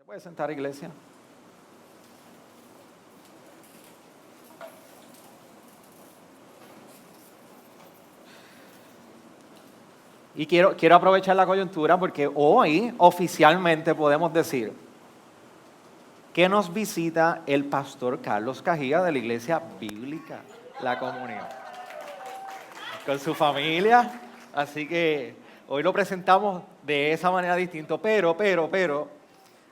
¿Se puede sentar, iglesia? Y quiero aprovechar la coyuntura porque hoy oficialmente podemos decir que nos visita el pastor Carlos Cajía de la Iglesia Bíblica La Comunión, con su familia. Así que hoy lo presentamos de esa manera distinta, pero,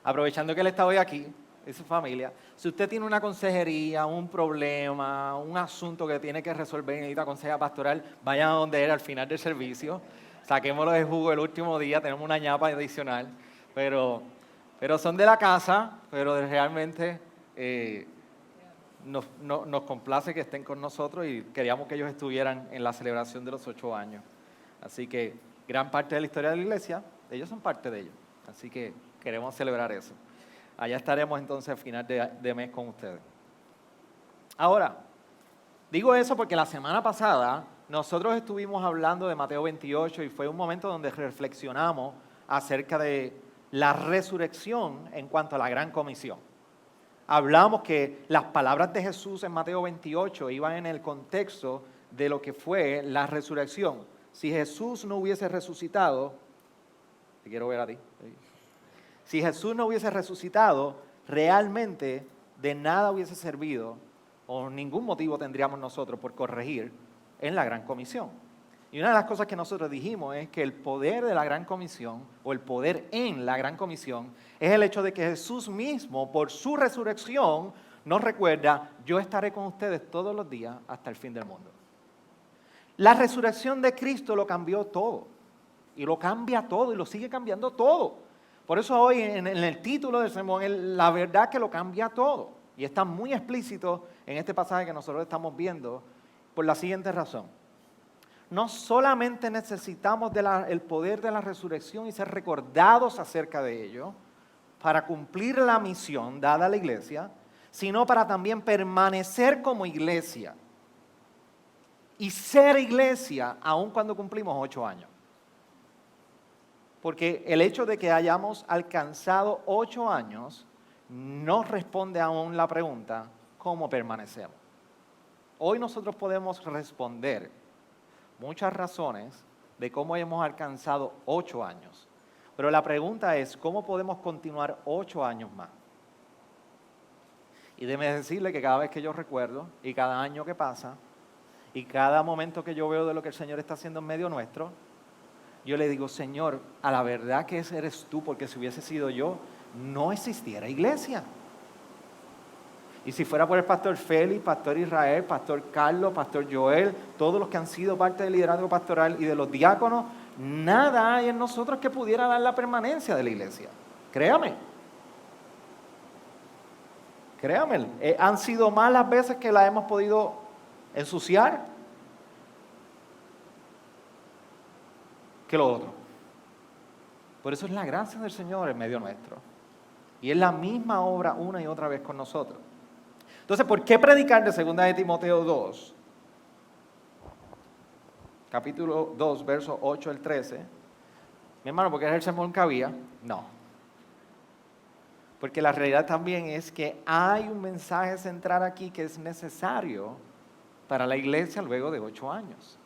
aprovechando que él está hoy aquí y su familia, si usted tiene una consejería, un problema, un asunto que tiene que resolver y necesita consejería pastoral, vayan a donde él al final del servicio. Saquémoslo de jugo el último día, tenemos una ñapa adicional, pero son de la casa, pero realmente nos complace que estén con nosotros y queríamos que ellos estuvieran en la celebración de los 8 años. Así que gran parte de la historia de la iglesia, ellos son parte de ello. Así que queremos celebrar eso. Allá estaremos entonces a final de mes con ustedes. Ahora, digo eso porque la semana pasada nosotros estuvimos hablando de Mateo 28 y fue un momento donde reflexionamos acerca de la resurrección en cuanto a la gran comisión. Hablamos que las palabras de Jesús en Mateo 28 iban en el contexto de lo que fue la resurrección. Si Jesús no hubiese resucitado, te quiero ver a ti. Si Jesús no hubiese resucitado, realmente de nada hubiese servido o ningún motivo tendríamos nosotros por corregir en la gran comisión. Y una de las cosas que nosotros dijimos es que el poder de la gran comisión o el poder en la gran comisión es el hecho de que Jesús mismo por su resurrección nos recuerda: yo estaré con ustedes todos los días hasta el fin del mundo. La resurrección de Cristo lo cambió todo y lo cambia todo y lo sigue cambiando todo. Por eso hoy en el título del sermón, la verdad que lo cambia todo. Y está muy explícito en este pasaje que nosotros estamos viendo por la siguiente razón. No solamente necesitamos el poder de la resurrección y ser recordados acerca de ello para cumplir la misión dada a la iglesia, sino para también permanecer como iglesia y ser iglesia aun cuando cumplimos 8 años. Porque el hecho de que hayamos alcanzado 8 años no responde aún la pregunta: ¿cómo permanecemos? Hoy nosotros podemos responder muchas razones de cómo hemos alcanzado 8 años. Pero la pregunta es: ¿cómo podemos continuar 8 años más? Y déjeme decirle que cada vez que yo recuerdo, y cada año que pasa, y cada momento que yo veo de lo que el Señor está haciendo en medio nuestro, yo le digo: Señor, a la verdad que ese eres tú, porque si hubiese sido yo, no existiera iglesia. Y si fuera por el pastor Félix, pastor Israel, pastor Carlos, pastor Joel, todos los que han sido parte del liderazgo pastoral y de los diáconos, nada hay en nosotros que pudiera dar la permanencia de la iglesia. Créame. Créame. Han sido más las veces que la hemos podido ensuciar que lo otro. Por eso es la gracia del Señor en medio nuestro. Y es la misma obra una y otra vez con nosotros. Entonces, ¿por qué predicar de 2 de Timoteo 2? Capítulo 2, versos 8 al 13. Mi hermano, ¿porque es el sermón que había? No. Porque la realidad también es que hay un mensaje central aquí que es necesario para la iglesia luego de 8 años.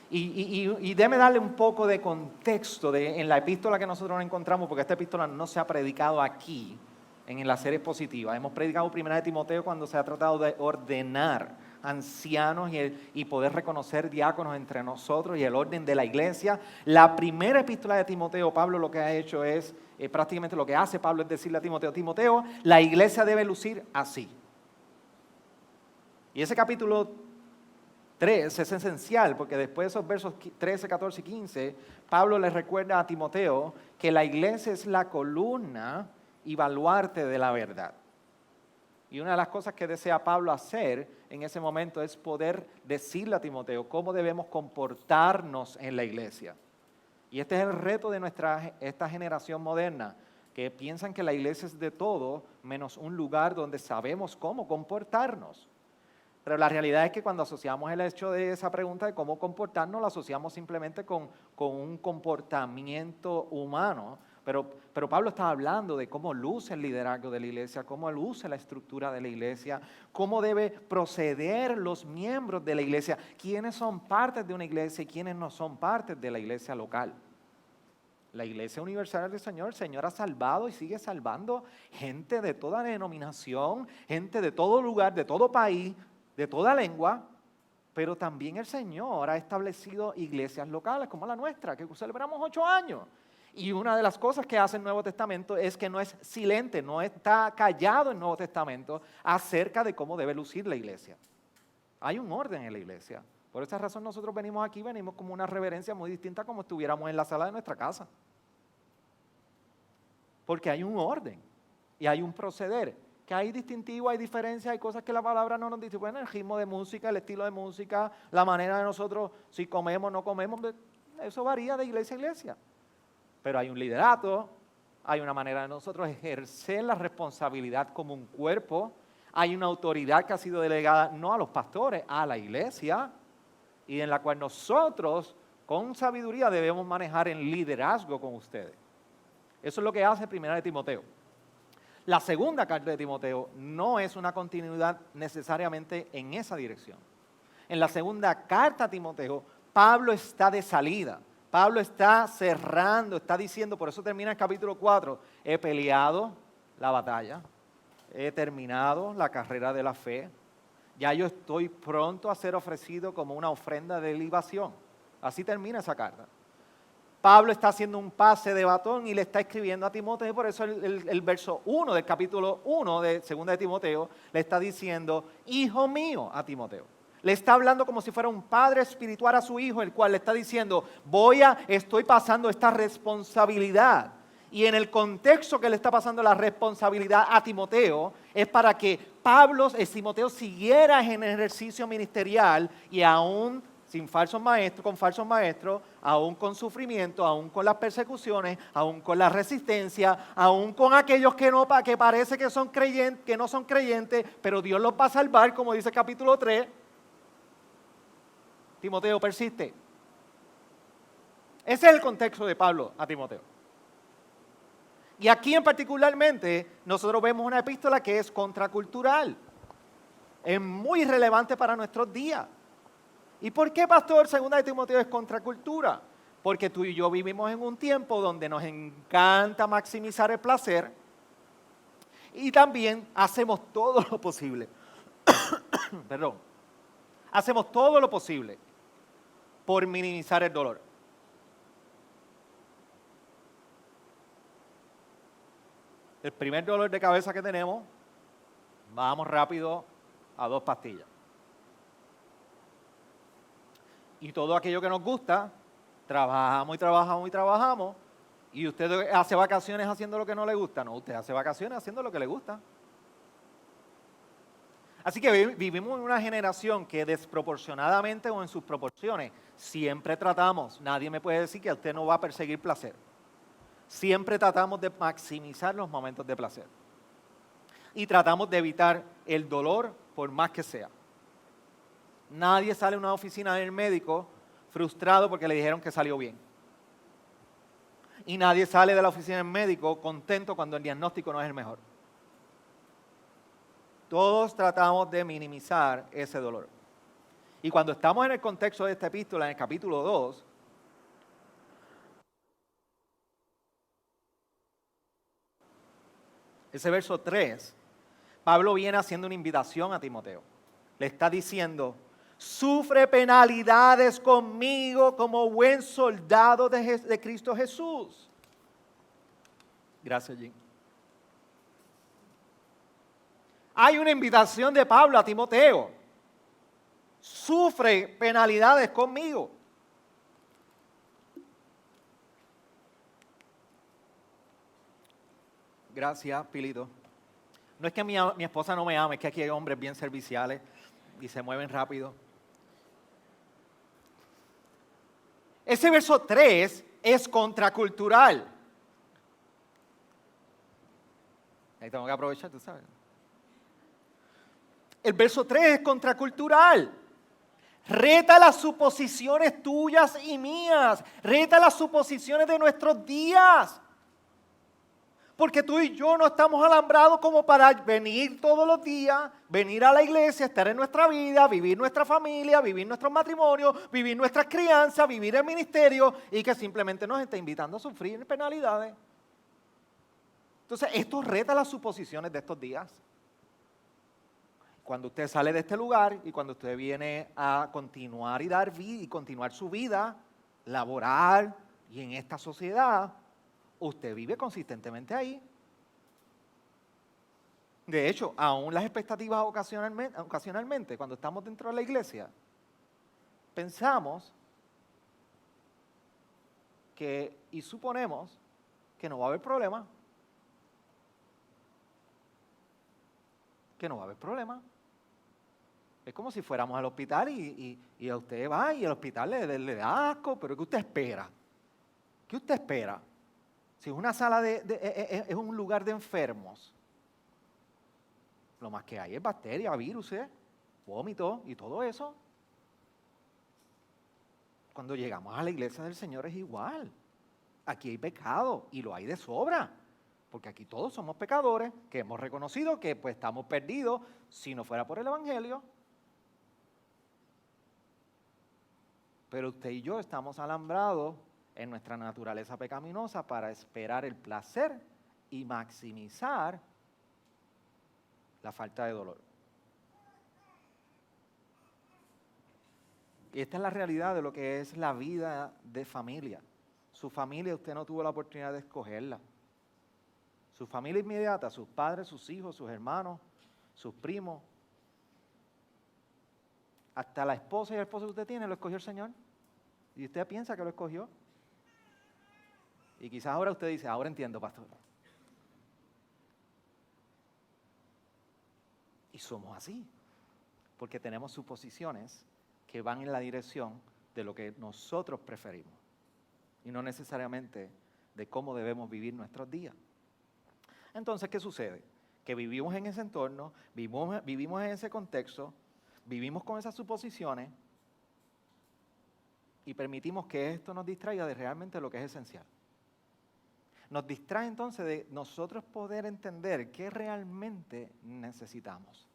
Y déme darle un poco de contexto en la epístola que nosotros encontramos, porque esta epístola no se ha predicado aquí en la serie expositiva. Hemos predicado 1 de Timoteo cuando se ha tratado de ordenar ancianos y poder reconocer diáconos entre nosotros y el orden de la iglesia. La primera epístola de Timoteo, Pablo lo que ha hecho es, prácticamente lo que hace Pablo es decirle a Timoteo: Timoteo, la iglesia debe lucir así. Y ese capítulo 3 es esencial porque después de esos versos 13, 14 y 15, Pablo le recuerda a Timoteo que la iglesia es la columna y baluarte de la verdad. Y una de las cosas que desea Pablo hacer en ese momento es poder decirle a Timoteo cómo debemos comportarnos en la iglesia. Y este es el reto de esta generación moderna, que piensan que la iglesia es de todo menos un lugar donde sabemos cómo comportarnos. Pero la realidad es que cuando asociamos el hecho de esa pregunta de cómo comportarnos, lo asociamos simplemente con un comportamiento humano, Pero Pablo está hablando de cómo luce el liderazgo de la iglesia, cómo luce la estructura de la iglesia, cómo debe proceder los miembros de la iglesia, quiénes son partes de una iglesia y quiénes no son partes de la iglesia local. La Iglesia Universal del Señor, el Señor ha salvado y sigue salvando gente de toda denominación, gente de todo lugar, de todo país, de toda lengua, pero también el Señor ha establecido iglesias locales como la nuestra, que celebramos 8 años. Y una de las cosas que hace el Nuevo Testamento es que no es silente, no está callado el Nuevo Testamento acerca de cómo debe lucir la iglesia. Hay un orden en la iglesia. Por esa razón nosotros venimos aquí, venimos como una reverencia muy distinta como estuviéramos en la sala de nuestra casa. Porque hay un orden y hay un proceder, que hay distintivo, hay diferencia, hay cosas que la palabra no nos dice. Bueno, el ritmo de música, el estilo de música, la manera de nosotros, si comemos o no comemos, eso varía de iglesia a iglesia. Pero hay un liderato, hay una manera de nosotros ejercer la responsabilidad como un cuerpo, hay una autoridad que ha sido delegada no a los pastores, a la iglesia, y en la cual nosotros con sabiduría debemos manejar en liderazgo con ustedes. Eso es lo que hace Primera de Timoteo. La segunda carta de Timoteo no es una continuidad necesariamente en esa dirección. En la segunda carta a Timoteo, Pablo está de salida. Pablo está cerrando, está diciendo, por eso termina el capítulo 4, he peleado la batalla, he terminado la carrera de la fe, ya yo estoy pronto a ser ofrecido como una ofrenda de libación. Así termina esa carta. Pablo está haciendo un pase de batón y le está escribiendo a Timoteo, por eso el verso 1 del capítulo 1 de 2 de Timoteo le está diciendo, hijo mío, a Timoteo. Le está hablando como si fuera un padre espiritual a su hijo, el cual le está diciendo, estoy pasando esta responsabilidad. Y en el contexto que le está pasando la responsabilidad a Timoteo, es para que Timoteo siguiera en el ejercicio ministerial y aún sin falsos maestros, con falsos maestros, aún con sufrimiento, aún con las persecuciones, aún con la resistencia, aún con aquellos que parece que son creyentes, que no son creyentes, pero Dios los va a salvar, como dice el capítulo 3. Timoteo, persiste. Ese es el contexto de Pablo a Timoteo. Y aquí en particularmente nosotros vemos una epístola que es contracultural. Es muy relevante para nuestros días. ¿Y por qué, pastor, 2 de Timoteo es contracultura? Porque tú y yo vivimos en un tiempo donde nos encanta maximizar el placer y también hacemos todo lo posible. Hacemos todo lo posible por minimizar el dolor. El primer dolor de cabeza que tenemos, vamos rápido a 2 pastillas. Y todo aquello que nos gusta, trabajamos y trabajamos y trabajamos, y usted hace vacaciones haciendo lo que no le gusta. No, usted hace vacaciones haciendo lo que le gusta. Así que vivimos en una generación que desproporcionadamente o en sus proporciones siempre tratamos, nadie me puede decir que usted no va a perseguir placer. Siempre tratamos de maximizar los momentos de placer. Y tratamos de evitar el dolor por más que sea. Nadie sale a una oficina del médico frustrado porque le dijeron que salió bien. Y nadie sale de la oficina del médico contento cuando el diagnóstico no es el mejor. Todos tratamos de minimizar ese dolor. Y cuando estamos en el contexto de esta epístola, en el capítulo 2, ese verso 3, Pablo viene haciendo una invitación a Timoteo. Le está diciendo, sufre penalidades conmigo como buen soldado de Cristo Jesús. Gracias, Jim. Hay una invitación de Pablo a Timoteo. Sufre penalidades conmigo. Gracias, Pilito. No es que mi esposa no me ame, es que aquí hay hombres bien serviciales y se mueven rápido. Ese verso 3 es contracultural. Ahí tengo que aprovechar, tú sabes. El verso 3 es contracultural. Reta las suposiciones tuyas y mías. Reta las suposiciones de nuestros días. Porque tú y yo no estamos alambrados como para venir todos los días, venir a la iglesia, estar en nuestra vida, vivir nuestra familia, vivir nuestros matrimonios, vivir nuestras crianzas, vivir el ministerio y que simplemente nos esté invitando a sufrir penalidades. Entonces, esto reta las suposiciones de estos días. Cuando usted sale de este lugar y cuando usted viene a continuar y dar vida y continuar su vida laboral y en esta sociedad, usted vive consistentemente ahí. De hecho, aún las expectativas ocasionalmente, cuando estamos dentro de la iglesia, pensamos y suponemos que no va a haber problema. Que no va a haber problema. Es como si fuéramos al hospital y a usted va y el hospital le da asco, pero ¿qué usted espera? ¿Qué usted espera? Si es una sala es un lugar de enfermos, lo más que hay es bacterias, virus, vómito y todo eso. Cuando llegamos a la iglesia del Señor es igual. Aquí hay pecado y lo hay de sobra. Porque aquí todos somos pecadores que hemos reconocido que pues, estamos perdidos si no fuera por el Evangelio. Pero usted y yo estamos alambrados en nuestra naturaleza pecaminosa para esperar el placer y maximizar la falta de dolor. Y esta es la realidad de lo que es la vida de familia. Su familia usted no tuvo la oportunidad de escogerla. Su familia inmediata, sus padres, sus hijos, sus hermanos, sus primos. Hasta la esposa y el esposo que usted tiene lo escogió el Señor. Y usted piensa que lo escogió. Y quizás ahora usted dice, ahora entiendo, pastor. Y somos así. Porque tenemos suposiciones que van en la dirección de lo que nosotros preferimos. Y no necesariamente de cómo debemos vivir nuestros días. Entonces, ¿qué sucede? Que vivimos en ese entorno, vivimos en ese contexto, vivimos con esas suposiciones y permitimos que esto nos distraiga de realmente lo que es esencial. Nos distrae entonces de nosotros poder entender qué realmente necesitamos.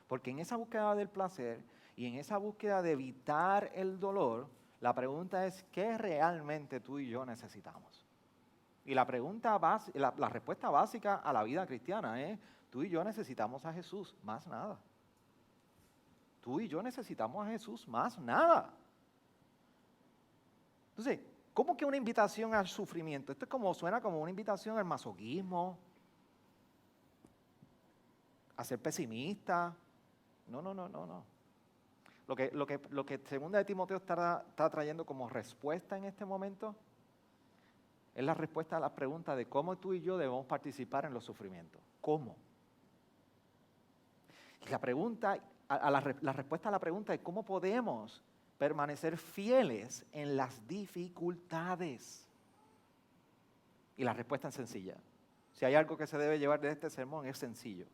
Porque en esa búsqueda del placer y en esa búsqueda de evitar el dolor, la pregunta es, ¿qué realmente tú y yo necesitamos? Y la respuesta básica a la vida cristiana es, tú y yo necesitamos a Jesús, más nada. Tú y yo necesitamos a Jesús, más nada. Entonces, ¿cómo que una invitación al sufrimiento? Esto suena como una invitación al masoquismo, a ser pesimista. No. Lo que 2 de Timoteo está trayendo como respuesta en este momento es la respuesta a la pregunta de cómo tú y yo debemos participar en los sufrimientos. ¿Cómo? Y la respuesta a la pregunta es cómo podemos permanecer fieles en las dificultades. Y la respuesta es sencilla. Si hay algo que se debe llevar de este sermón es sencillo.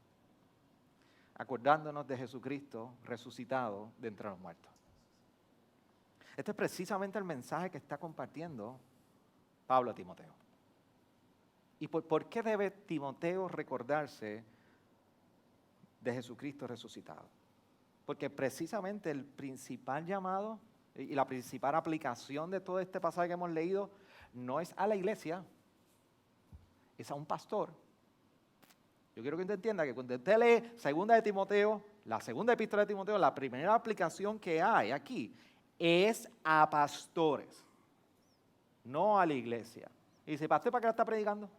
Acordándonos de Jesucristo resucitado de entre los muertos. Este es precisamente el mensaje que está compartiendo Pablo a Timoteo. ¿Y por qué debe Timoteo recordarse de Jesucristo resucitado? Porque precisamente el principal llamado y la principal aplicación de todo este pasaje que hemos leído no es a la iglesia, es a un pastor. Yo quiero que usted entienda que cuando usted lee 2 de Timoteo, la segunda epístola de Timoteo, la primera aplicación que hay aquí es a pastores, no a la iglesia. Y dice, pastor, ¿para qué la está predicando?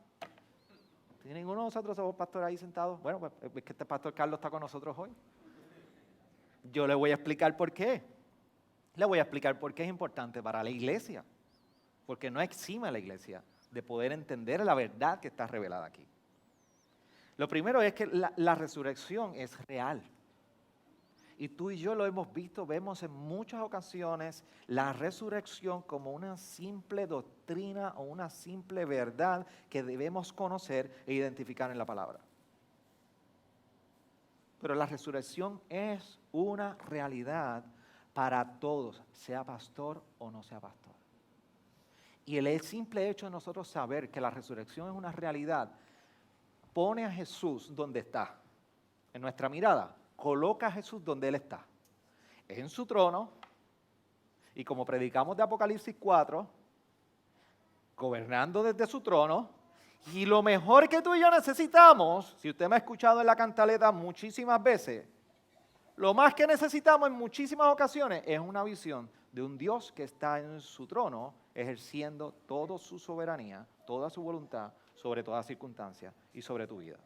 ¿Tiene ninguno de nosotros somos pastores ahí sentados? Bueno, pues es que este pastor Carlos está con nosotros hoy. Yo le voy a explicar por qué. Le voy a explicar por qué es importante para la iglesia. Porque no exime a la iglesia de poder entender la verdad que está revelada aquí. Lo primero es que la resurrección es real. Y tú y yo lo hemos visto, vemos en muchas ocasiones la resurrección como una simple doctrina o una simple verdad que debemos conocer e identificar en la palabra. Pero la resurrección es una realidad para todos, sea pastor o no sea pastor. Y el simple hecho de nosotros saber que la resurrección es una realidad pone a Jesús donde está. En nuestra mirada, coloca a Jesús donde Él está. Es en su trono, y como predicamos de Apocalipsis 4, gobernando desde su trono, y lo mejor que tú y yo necesitamos, si usted me ha escuchado en la cantaleta muchísimas veces, lo más que necesitamos en muchísimas ocasiones es una visión de un Dios que está en su trono, ejerciendo toda su soberanía, toda su voluntad sobre toda circunstancia y sobre tu vida.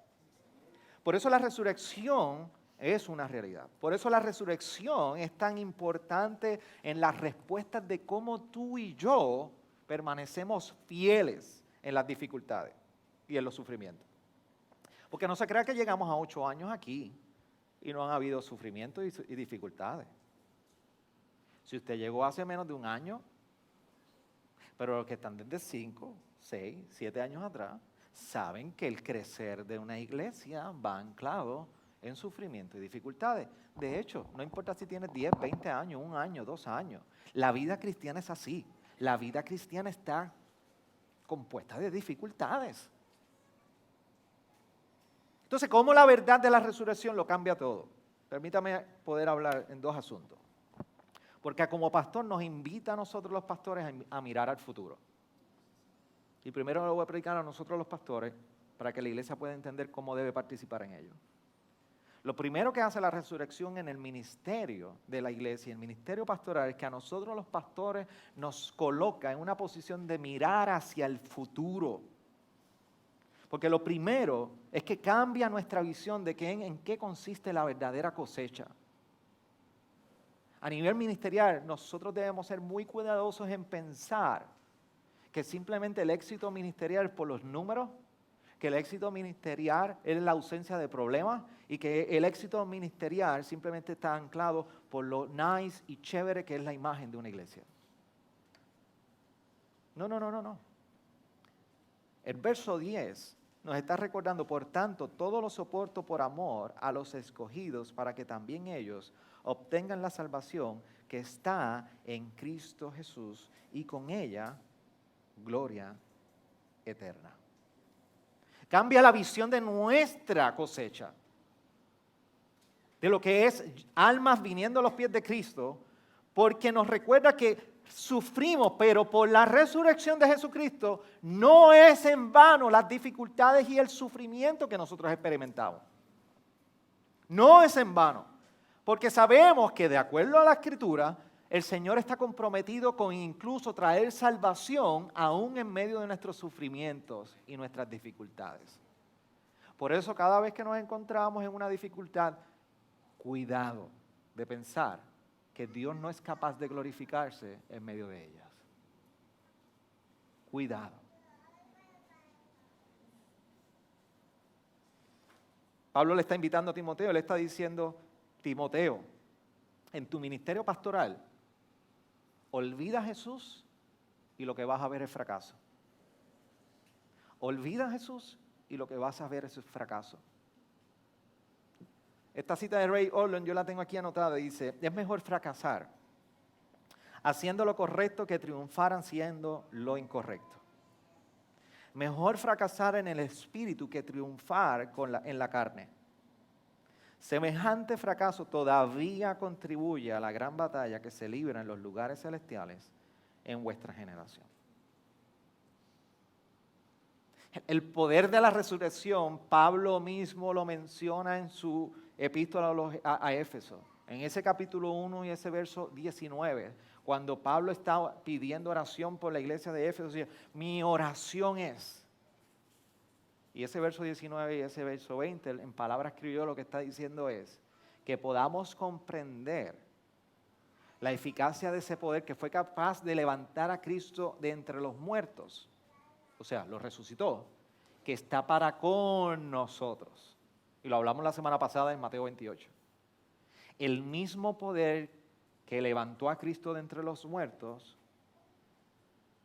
Por eso la resurrección es una realidad. Por eso la resurrección es tan importante en las respuestas de cómo tú y yo permanecemos fieles en las dificultades y en los sufrimientos. Porque no se crea que llegamos a 8 años aquí y no han habido sufrimientos y dificultades. Si usted llegó hace menos de un año, pero los que están desde 5, 6, 7 años atrás, saben que el crecer de una iglesia va anclado en sufrimiento y dificultades. De hecho, no importa si tienes 10, 20 años, 1 año, 2 años. La vida cristiana es así. La vida cristiana está compuesta de dificultades. Entonces, ¿cómo la verdad de la resurrección lo cambia todo? Permítame poder hablar en 2 asuntos. Porque como pastor nos invita a nosotros los pastores a mirar al futuro. Y primero lo voy a predicar a nosotros los pastores para que la iglesia pueda entender cómo debe participar en ello. Lo primero que hace la resurrección en el ministerio de la iglesia, el ministerio pastoral, es que a nosotros los pastores nos coloca en una posición de mirar hacia el futuro. Porque lo primero es que cambia nuestra visión de en qué consiste la verdadera cosecha. A nivel ministerial, nosotros debemos ser muy cuidadosos en pensar que simplemente el éxito ministerial es por los números, que el éxito ministerial es la ausencia de problemas y que el éxito ministerial simplemente está anclado por lo nice y chévere que es la imagen de una iglesia. No. El verso 10 nos está recordando, por tanto, todo lo soporto por amor a los escogidos para que también ellos obtengan la salvación que está en Cristo Jesús y con ella gloria eterna. Cambia la visión de nuestra cosecha, de lo que es almas viniendo a los pies de Cristo, porque nos recuerda que sufrimos, pero por la resurrección de Jesucristo no es en vano las dificultades y el sufrimiento que nosotros experimentamos. No es en vano, porque sabemos que de acuerdo a la Escritura, el Señor está comprometido con incluso traer salvación aún en medio de nuestros sufrimientos y nuestras dificultades. Por eso cada vez que nos encontramos en una dificultad, cuidado de pensar que Dios no es capaz de glorificarse en medio de ellas. Cuidado. Pablo le está invitando a Timoteo, le está diciendo, Timoteo, en tu ministerio pastoral, olvida a Jesús y lo que vas a ver es fracaso. Olvida a Jesús y lo que vas a ver es fracaso. Esta cita de Ray Ortlund yo la tengo aquí anotada y dice, es mejor fracasar haciendo lo correcto que triunfar haciendo lo incorrecto. Mejor fracasar en el espíritu que triunfar en la carne. Semejante fracaso todavía contribuye a la gran batalla que se libra en los lugares celestiales en vuestra generación. El poder de la resurrección, Pablo mismo lo menciona en su epístola a Éfeso. En ese capítulo 1 y ese verso 19, cuando Pablo está pidiendo oración por la iglesia de Éfeso, dice, mi oración es. Y ese verso 19 y ese verso 20, en palabras criollo, lo que está diciendo es que podamos comprender la eficacia de ese poder que fue capaz de levantar a Cristo de entre los muertos. O sea, lo resucitó, que está para con nosotros. Y lo hablamos la semana pasada en Mateo 28. El mismo poder que levantó a Cristo de entre los muertos,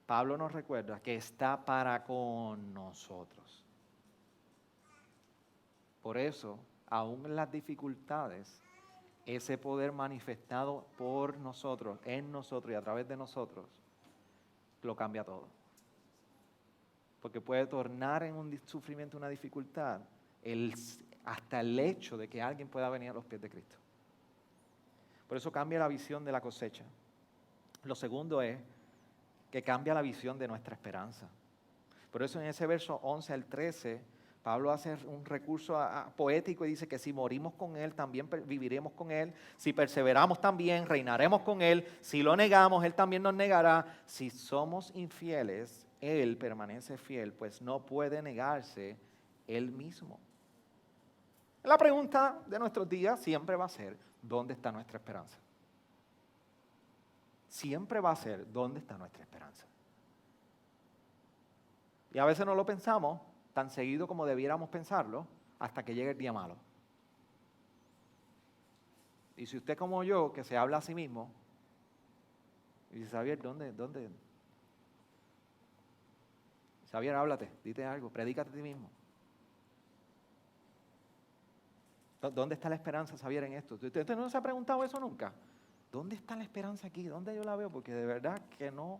Pablo nos recuerda que está para con nosotros. Por eso, aún en las dificultades, ese poder manifestado por nosotros, en nosotros y a través de nosotros, lo cambia todo. porque puede tornar en un sufrimiento, una dificultad, hasta el hecho de que alguien pueda venir a los pies de Cristo. Por eso cambia la visión de la cosecha. Lo segundo es que cambia la visión de nuestra esperanza. Por eso en ese verso 11 al 13, Pablo hace un recurso poético y dice que si morimos con Él, también viviremos con Él. Si perseveramos también, reinaremos con Él. Si lo negamos, Él también nos negará. Si somos infieles, Él permanece fiel, pues no puede negarse Él mismo. La pregunta de nuestros días siempre va a ser, ¿dónde está nuestra esperanza? Siempre va a ser, ¿dónde está nuestra esperanza? Y a veces no lo pensamos tan seguido como debiéramos pensarlo hasta que llegue el día malo. Y si usted como yo, que se habla a sí mismo, y dice, Xavier, ¿dónde? Xavier, háblate, dite algo, predícate a ti mismo. ¿Dónde está la esperanza, Xavier, en esto? ¿Usted no se ha preguntado eso nunca? ¿Dónde está la esperanza aquí? ¿Dónde yo la veo? Porque de verdad que no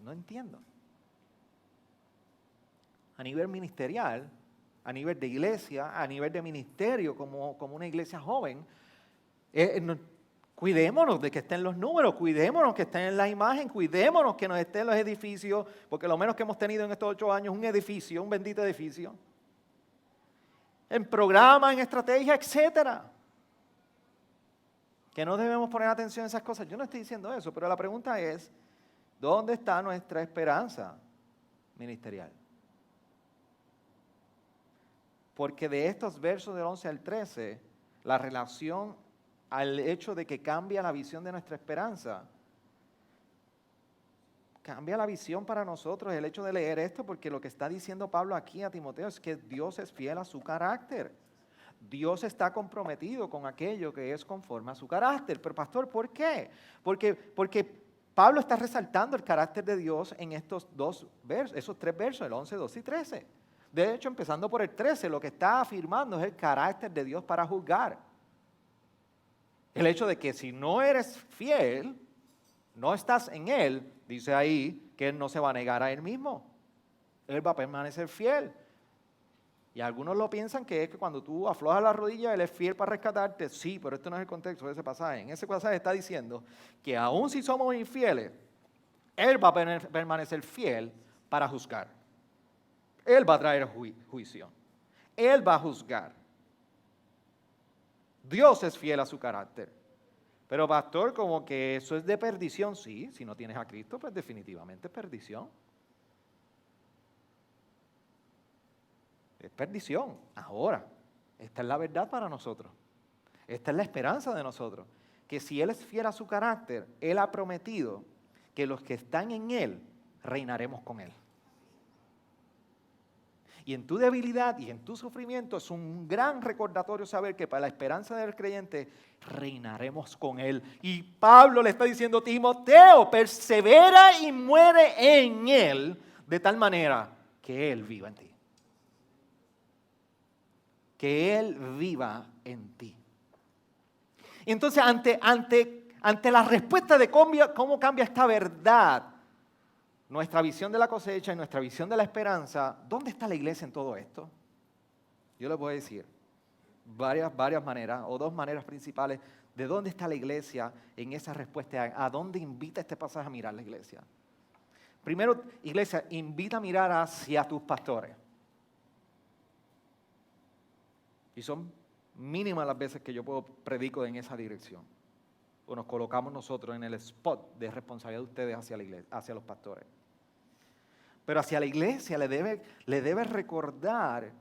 entiendo. A nivel ministerial, a nivel de iglesia, a nivel de ministerio, como una iglesia joven, cuidémonos de que estén los números, cuidémonos que estén en la imagen, cuidémonos que nos estén los edificios, porque lo menos que hemos tenido en estos 8 años es un edificio, un bendito edificio. En programa, en estrategia, etcétera. Que no debemos poner atención a esas cosas. Yo no estoy diciendo eso, pero la pregunta es, ¿dónde está nuestra esperanza ministerial? Porque de estos versos del 11 al 13, la relación al hecho de que cambia la visión de nuestra esperanza, cambia la visión para nosotros el hecho de leer esto, porque lo que está diciendo Pablo aquí a Timoteo es que Dios es fiel a su carácter. Dios está comprometido con aquello que es conforme a su carácter. Pero pastor, ¿por qué? Porque Pablo está resaltando el carácter de Dios en estos 3 versos, el 11, 12 y 13. De hecho, empezando por el 13, lo que está afirmando es el carácter de Dios para juzgar. El hecho de que si no eres fiel, no estás en Él, dice ahí que Él no se va a negar a Él mismo. Él va a permanecer fiel. Y algunos lo piensan que es que cuando tú aflojas la rodilla, Él es fiel para rescatarte. Sí, pero esto no es el contexto de ese pasaje. En ese pasaje está diciendo que aun si somos infieles, Él va a permanecer fiel para juzgar. Él va a traer juicio. Él va a juzgar. Dios es fiel a su carácter. Pero pastor, como que eso es de perdición. Sí, si no tienes a Cristo, pues definitivamente es perdición. Es perdición. Ahora, esta es la verdad para nosotros. Esta es la esperanza de nosotros. Que si Él es fiel a su carácter, Él ha prometido que los que están en Él, reinaremos con Él. Y en tu debilidad y en tu sufrimiento es un gran recordatorio saber que para la esperanza del creyente reinaremos con Él. Y Pablo le está diciendo, Timoteo, persevera y muere en Él de tal manera que Él viva en ti. Que Él viva en ti. Y entonces ante la respuesta de cómo cambia esta verdad, nuestra visión de la cosecha y nuestra visión de la esperanza, ¿dónde está la iglesia en todo esto? Yo les voy a decir varias maneras, o 2 maneras principales, de dónde está la iglesia en esa respuesta, a dónde invita este pasaje a mirar la iglesia. Primero, iglesia, invita a mirar hacia tus pastores. Y son mínimas las veces que yo predico en esa dirección. O nos colocamos nosotros en el spot de responsabilidad de ustedes hacia la iglesia, hacia los pastores. Pero hacia la iglesia le debe recordar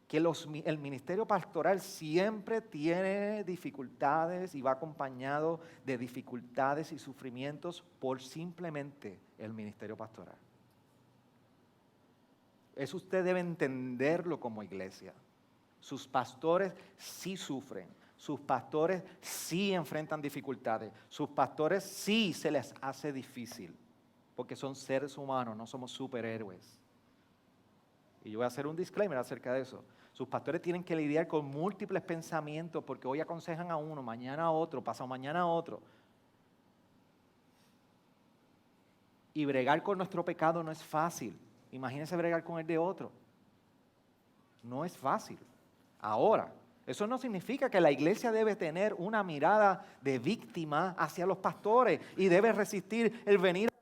que el ministerio pastoral siempre tiene dificultades y va acompañado de dificultades y sufrimientos por simplemente el ministerio pastoral. Eso usted debe entenderlo como iglesia. Sus pastores sí sufren, sus pastores sí enfrentan dificultades, sus pastores sí se les hace difícil. Porque son seres humanos, no somos superhéroes. Y yo voy a hacer un disclaimer acerca de eso. Sus pastores tienen que lidiar con múltiples pensamientos porque hoy aconsejan a uno, mañana a otro, pasado mañana a otro. Y bregar con nuestro pecado no es fácil. Imagínese bregar con el de otro. No es fácil. Ahora, eso no significa que la iglesia debe tener una mirada de víctima hacia los pastores y debe resistir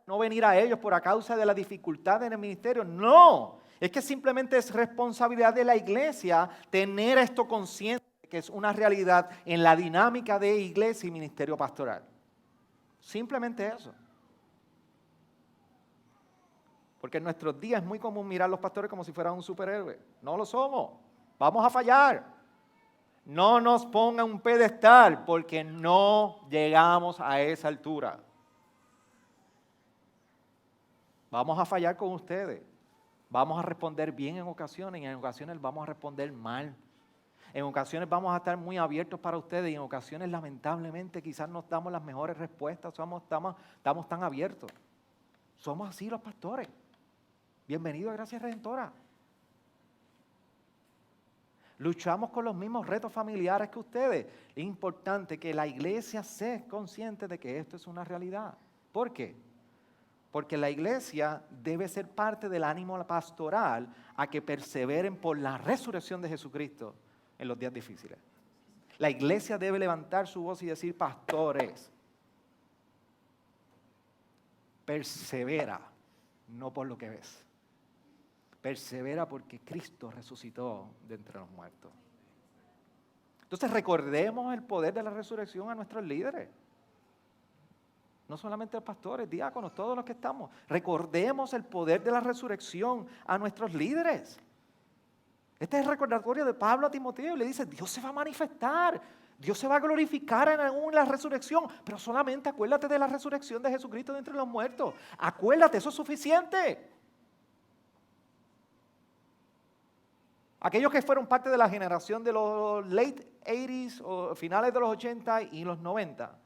no venir a ellos por causa de la dificultad en el ministerio. No, es que simplemente es responsabilidad de la iglesia tener esto consciente, que es una realidad en la dinámica de iglesia y ministerio pastoral. Simplemente eso. Porque en nuestros días es muy común mirar a los pastores como si fueran un superhéroe. No lo somos. Vamos a fallar. No nos pongan un pedestal porque no llegamos a esa altura. Vamos a fallar con ustedes. Vamos a responder bien en ocasiones y en ocasiones vamos a responder mal. En ocasiones vamos a estar muy abiertos para ustedes y en ocasiones lamentablemente quizás no damos las mejores respuestas, estamos tan abiertos. Somos así los pastores. Bienvenido a Gracia Redentora. Luchamos con los mismos retos familiares que ustedes. Es importante que la iglesia sea consciente de que esto es una realidad. ¿Por qué? Porque la iglesia debe ser parte del ánimo pastoral a que perseveren por la resurrección de Jesucristo en los días difíciles. La iglesia debe levantar su voz y decir, pastores, persevera, no por lo que ves. Persevera porque Cristo resucitó de entre los muertos. Entonces recordemos el poder de la resurrección a nuestros líderes. No solamente a los pastores, diáconos, todos los que estamos. Recordemos el poder de la resurrección a nuestros líderes. Este es el recordatorio de Pablo a Timoteo y le dice, Dios se va a manifestar, Dios se va a glorificar en la resurrección, pero solamente acuérdate de la resurrección de Jesucristo de entre los muertos. Acuérdate, eso es suficiente. Aquellos que fueron parte de la generación de los late 80s o finales de los 80 y los 90,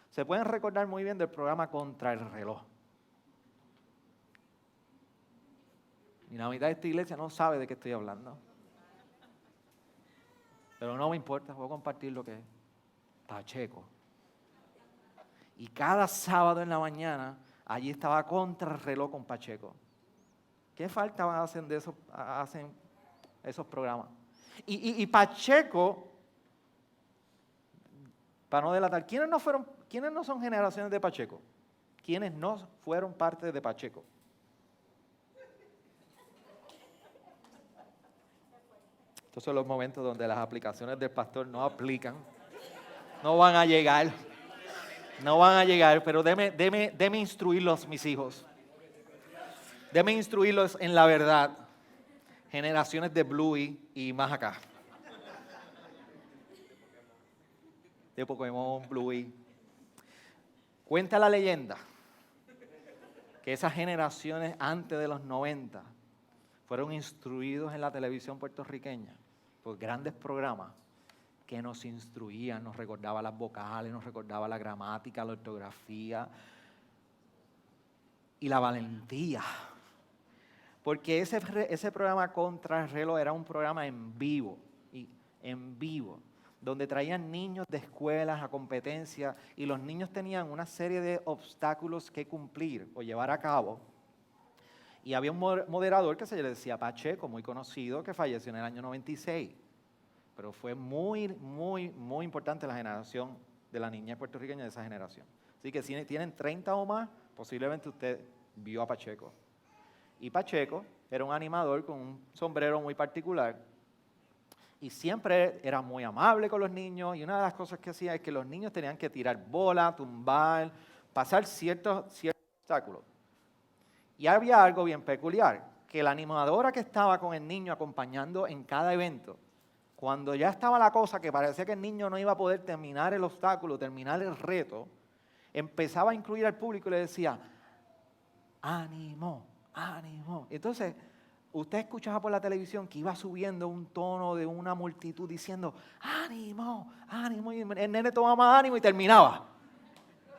se pueden recordar muy bien del programa Contra el Reloj. Y la mitad de esta iglesia no sabe de qué estoy hablando. Pero no me importa, voy a compartir lo que es. Pacheco. Y cada sábado en la mañana, allí estaba Contra el Reloj con Pacheco. ¿Qué falta hacen esos programas? Y Pacheco, para no delatar, ¿quiénes no son generaciones de Pacheco? ¿Quiénes no fueron parte de Pacheco? Estos son los momentos donde las aplicaciones del pastor no aplican. No van a llegar. No van a llegar, pero deme instruirlos, mis hijos. Deme instruirlos en la verdad. Generaciones de Bluey y más acá. De Pokémon, Bluey. Cuenta la leyenda que esas generaciones antes de los 90 fueron instruidos en la televisión puertorriqueña por grandes programas que nos instruían, nos recordaban las vocales, nos recordaba la gramática, la ortografía y la valentía. Porque ese programa Contra el Reloj era un programa en vivo, donde traían niños de escuelas a competencia y los niños tenían una serie de obstáculos que cumplir o llevar a cabo. Y había un moderador que se le decía Pacheco, muy conocido, que falleció en el año 96. Pero fue muy, muy, muy importante la generación de la niña puertorriqueña de esa generación. Así que si tienen 30 o más, posiblemente usted vio a Pacheco. Y Pacheco era un animador con un sombrero muy particular y siempre era muy amable con los niños y una de las cosas que hacía es que los niños tenían que tirar bola, tumbar, pasar ciertos obstáculos. Y había algo bien peculiar, que la animadora que estaba con el niño acompañando en cada evento, cuando ya estaba la cosa que parecía que el niño no iba a poder terminar el obstáculo, terminar el reto, empezaba a incluir al público y le decía, ánimo, ánimo. Entonces, usted escuchaba por la televisión que iba subiendo un tono de una multitud diciendo, ánimo, ánimo, y el nene tomaba ánimo y terminaba.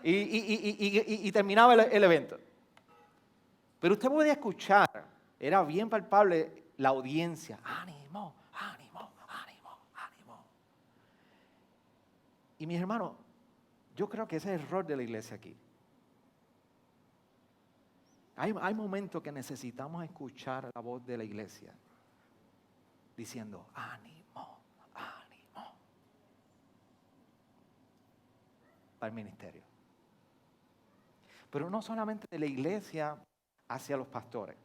Y terminaba el evento. Pero usted podía escuchar, era bien palpable la audiencia, ánimo, ánimo, ánimo, ánimo. Y mis hermanos, yo creo que ese es el error de la iglesia aquí. Hay momentos que necesitamos escuchar la voz de la iglesia diciendo, ánimo, ánimo, para el ministerio. Pero no solamente de la iglesia hacia los pastores,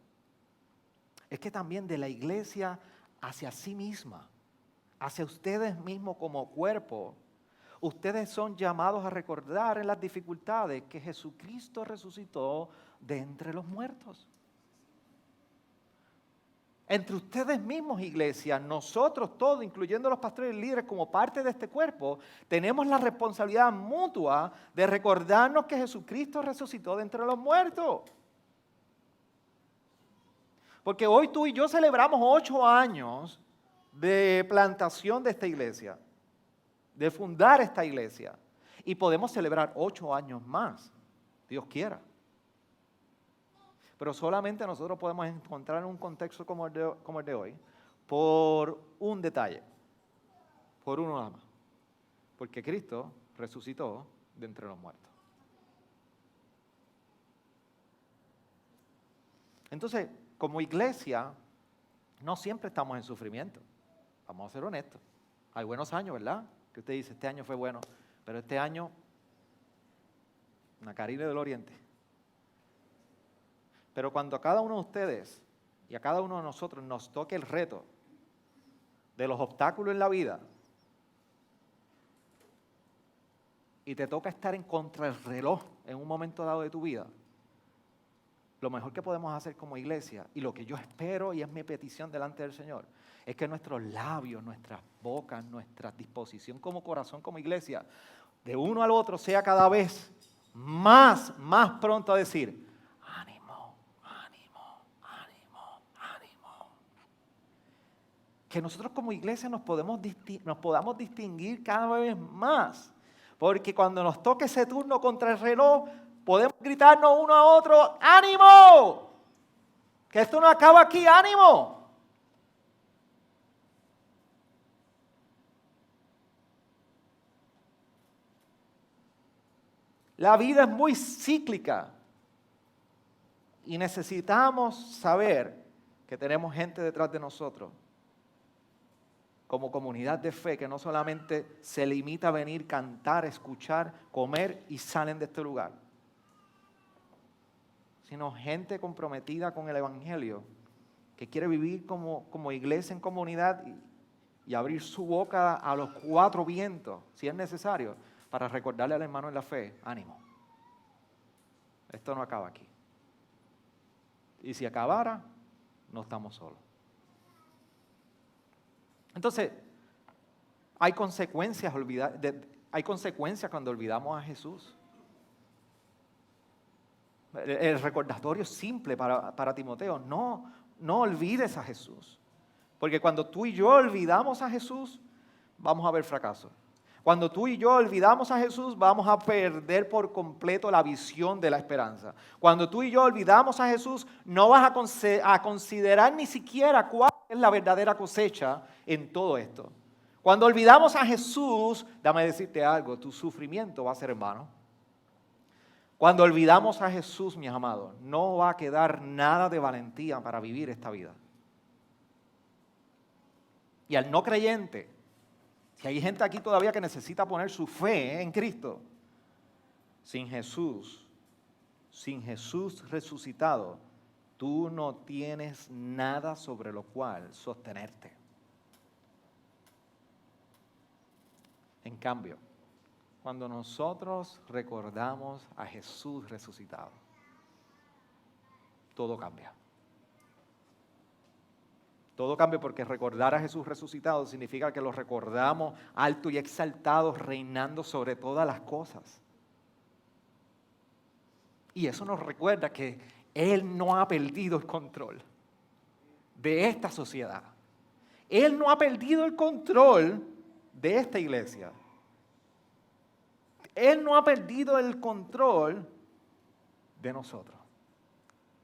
es que también de la iglesia hacia sí misma, hacia ustedes mismos como cuerpo. Ustedes son llamados a recordar en las dificultades que Jesucristo resucitó de entre los muertos. Entre ustedes mismos, iglesia, nosotros todos, incluyendo los pastores y líderes como parte de este cuerpo, tenemos la responsabilidad mutua de recordarnos que Jesucristo resucitó de entre los muertos. Porque hoy tú y yo celebramos 8 años de plantación de esta iglesia, de fundar esta iglesia. Y podemos celebrar 8 años más, Dios quiera. Pero solamente nosotros podemos encontrar en un contexto como el de hoy por un detalle, por uno nada más. Porque Cristo resucitó de entre los muertos. Entonces, como iglesia, no siempre estamos en sufrimiento. Vamos a ser honestos. Hay buenos años, ¿verdad? Que usted dice, este año fue bueno, pero este año, una Caribe del Oriente. Pero cuando a cada uno de ustedes y a cada uno de nosotros nos toque el reto de los obstáculos en la vida y te toca estar en contra del reloj en un momento dado de tu vida, lo mejor que podemos hacer como iglesia y lo que yo espero y es mi petición delante del Señor es que nuestros labios, nuestras bocas, nuestra disposición como corazón, como iglesia, de uno al otro sea cada vez más pronto a decir, ánimo, ánimo, ánimo, ánimo. Que nosotros como iglesia nos podamos distinguir cada vez más, porque cuando nos toque ese turno contra el reloj, podemos gritarnos uno a otro, ánimo, que esto no acaba aquí, ánimo. La vida es muy cíclica y necesitamos saber que tenemos gente detrás de nosotros como comunidad de fe que no solamente se limita a venir, cantar, escuchar, comer y salen de este lugar, sino gente comprometida con el Evangelio que quiere vivir como iglesia en comunidad y abrir su boca a los 4 vientos, si es necesario, para recordarle al hermano en la fe, ánimo, esto no acaba aquí. Y si acabara, no estamos solos. Entonces, hay consecuencias cuando olvidamos a Jesús. El recordatorio simple para Timoteo, no olvides a Jesús. Porque cuando tú y yo olvidamos a Jesús, vamos a ver fracaso. Cuando tú y yo olvidamos a Jesús, vamos a perder por completo la visión de la esperanza. Cuando tú y yo olvidamos a Jesús, no vas a considerar ni siquiera cuál es la verdadera cosecha en todo esto. Cuando olvidamos a Jesús, dame decirte algo, tu sufrimiento va a ser en vano. Cuando olvidamos a Jesús, mis amados, no va a quedar nada de valentía para vivir esta vida. Y al no creyente, si hay gente aquí todavía que necesita poner su fe en Cristo, sin Jesús resucitado, tú no tienes nada sobre lo cual sostenerte. En cambio, cuando nosotros recordamos a Jesús resucitado, todo cambia. Todo cambia porque recordar a Jesús resucitado significa que lo recordamos alto y exaltado, reinando sobre todas las cosas. Y eso nos recuerda que Él no ha perdido el control de esta sociedad. Él no ha perdido el control de esta iglesia. Él no ha perdido el control de nosotros,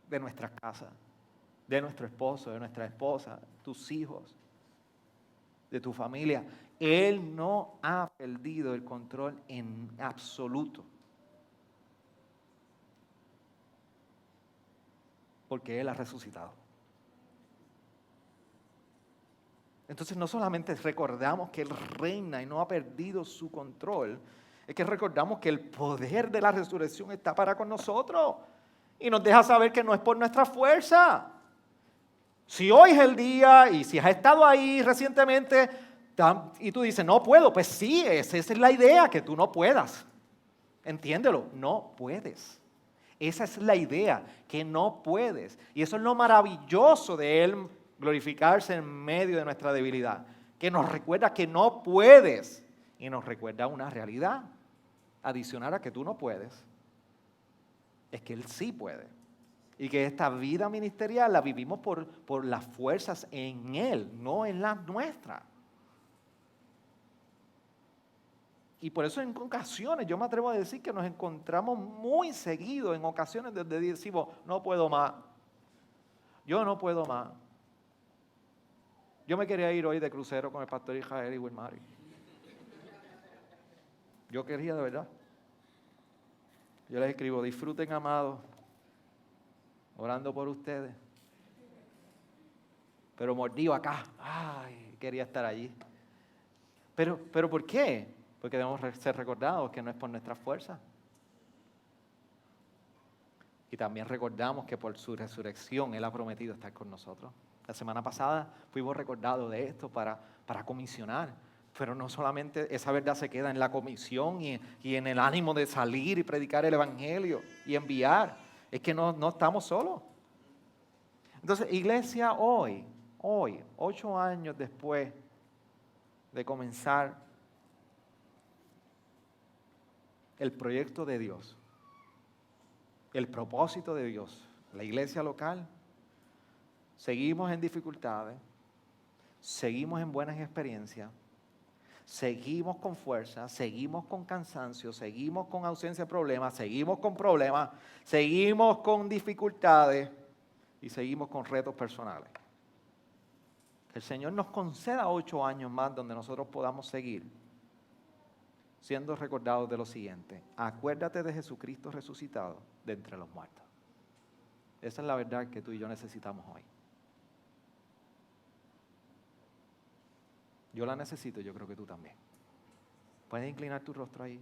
de nuestras casas, de nuestro esposo, de nuestra esposa, tus hijos, de tu familia. Él no ha perdido el control en absoluto. porque Él ha resucitado. Entonces no solamente recordamos que Él reina y no ha perdido su control, es que recordamos que el poder de la resurrección está para con nosotros y nos deja saber que no es por nuestra fuerza. Si hoy es el día y si has estado ahí recientemente y tú dices, no puedo, pues sí, esa es la idea, que tú no puedas. Entiéndelo, no puedes. Esa es la idea, que no puedes. Y eso es lo maravilloso de Él glorificarse en medio de nuestra debilidad, que nos recuerda que no puedes y nos recuerda una realidad adicional a que tú no puedes, es que Él sí puede. Y que esta vida ministerial la vivimos por las fuerzas en Él, no en las nuestras. Y por eso en ocasiones, yo me atrevo a decir que nos encontramos muy seguido en ocasiones donde decimos, no puedo más, yo no puedo más. Yo me quería ir hoy de crucero con el pastor Israel y Wilmary. Yo quería de verdad. Yo les escribo, disfruten, amados, orando por ustedes. Pero mordido acá, ay, quería estar allí. Pero ¿por qué? Porque debemos ser recordados que no es por nuestra fuerza. Y también recordamos que por su resurrección Él ha prometido estar con nosotros. La semana pasada fuimos recordados de esto para comisionar. Pero no solamente esa verdad se queda en la comisión y en el ánimo de salir y predicar el Evangelio y enviar. Es que no estamos solos. Entonces, iglesia, hoy, 8 años después de comenzar el proyecto de Dios, el propósito de Dios, la iglesia local, seguimos en dificultades, seguimos en buenas experiencias, seguimos con fuerza, seguimos con cansancio, seguimos con ausencia de problemas, seguimos con problemas, seguimos con dificultades y seguimos con retos personales. Que el Señor nos conceda 8 años más donde nosotros podamos seguir siendo recordados de lo siguiente: acuérdate de Jesucristo resucitado de entre los muertos. Esa es la verdad que tú y yo necesitamos hoy. Yo la necesito, yo creo que tú también. Puedes inclinar tu rostro ahí.